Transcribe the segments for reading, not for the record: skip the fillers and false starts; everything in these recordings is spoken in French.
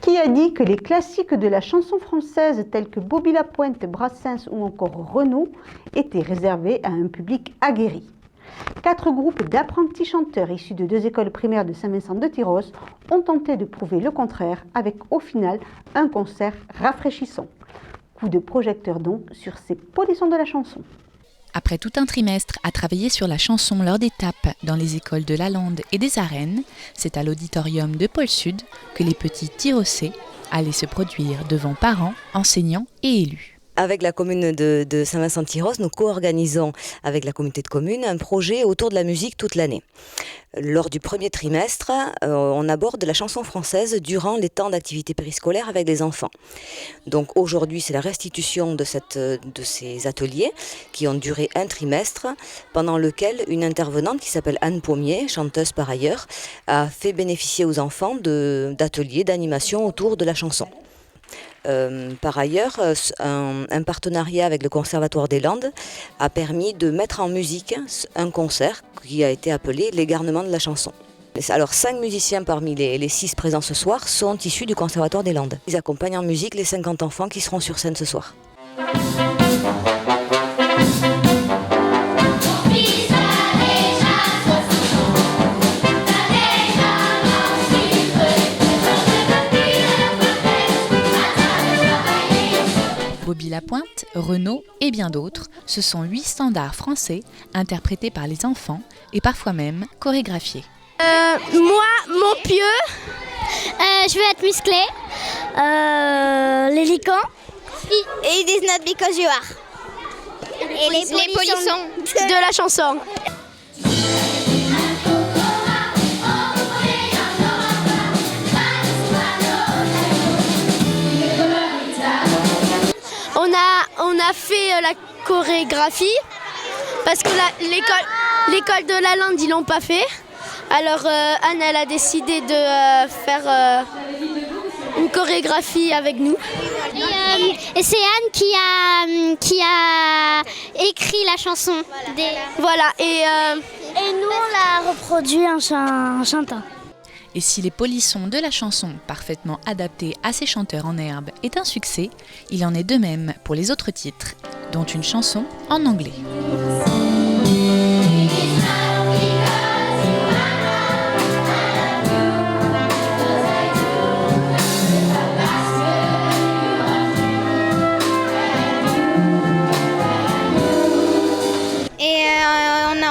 Qui a dit que les classiques de la chanson française tels que Bobby Lapointe, Brassens ou encore Renaud étaient réservés à un public aguerri? 4 groupes d'apprentis chanteurs issus de 2 écoles primaires de Saint-Vincent-de-Tyrosse ont tenté de prouver le contraire avec au final un concert rafraîchissant. Coup de projecteur donc sur ces polissons de la chanson. Après tout un trimestre à travailler sur la chanson lors d'étapes dans les écoles de Lalande et des Arènes, c'est à l'auditorium de Pôle Sud que les petits Tyrossais allaient se produire devant parents, enseignants et élus. Avec la commune de Saint-Vincent-de-Tyrosse, nous co-organisons avec la communauté de communes un projet autour de la musique toute l'année. Lors du premier trimestre, on aborde la chanson française durant les temps d'activité périscolaire avec les enfants. Donc aujourd'hui, c'est la restitution de ces ateliers qui ont duré un trimestre, pendant lequel une intervenante qui s'appelle Anne Pommier, chanteuse par ailleurs, a fait bénéficier aux enfants d'ateliers d'animation autour de la chanson. Par ailleurs, un partenariat avec le Conservatoire des Landes a permis de mettre en musique un concert qui a été appelé Les Garnements de la chanson. Alors 5 musiciens parmi les 6 présents ce soir sont issus du Conservatoire des Landes. Ils accompagnent en musique les 50 enfants qui seront sur scène ce soir. Bobby Lapointe, Renaud et bien d'autres, ce sont 8 standards français interprétés par les enfants et parfois même chorégraphiés. Moi, mon pieu, je veux être musclé, les licans, et it is not because you are. Et les polissons de la chanson. On a fait la chorégraphie parce que l'école de Lalande ils l'ont pas fait. Alors Anne elle a décidé de faire une chorégraphie avec nous. Et c'est Anne qui a écrit la chanson. Voilà et nous on l'a reproduit en chantant. Et si les polissons de la chanson, parfaitement adaptés à ces chanteurs en herbe, est un succès, il en est de même pour les autres titres, dont une chanson en anglais.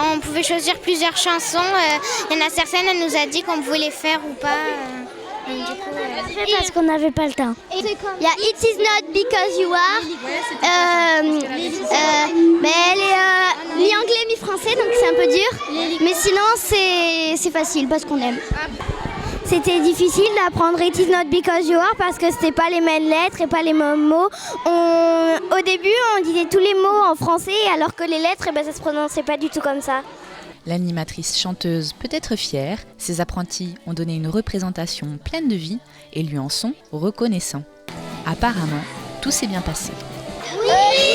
On pouvait choisir plusieurs chansons. Il y en a certaines, elle nous a dit qu'on pouvait les faire ou pas. Parce qu'on n'avait pas le temps. Il y a It is not because you are. Mais elle est mi-anglais, mi-français, donc c'est un peu dur. Mais sinon, c'est facile parce qu'on aime. C'était difficile d'apprendre It is not because you are parce que c'était pas les mêmes lettres et pas les mêmes mots. Au début, on disait tous les mots en français alors que les lettres, ça se prononçait pas du tout comme ça. L'animatrice chanteuse peut être fière, ses apprentis ont donné une représentation pleine de vie et lui en sont reconnaissants. Apparemment, tout s'est bien passé. Oui.